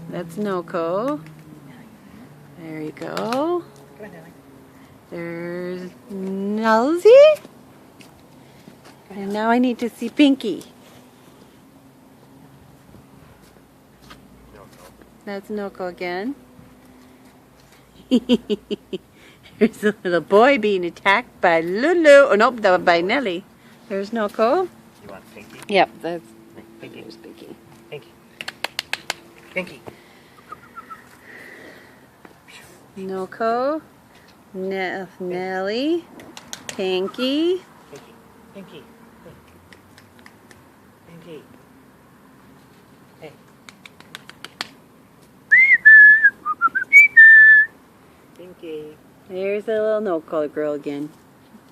That's Noko. There you go. There's Nelsy. And now I need to see Pinky. That's Noko again. There's a little boy being attacked by Lulu. Oh, nope, that was by Nelly. There's Noko. You want Pinky? Yep, that's Pinky. there's Pinky. Pinky. Pinky. Noko. Nelly. Pinky. Pinky. Pinky. Pinky. Hey. Pinky. There's the little Noko girl again.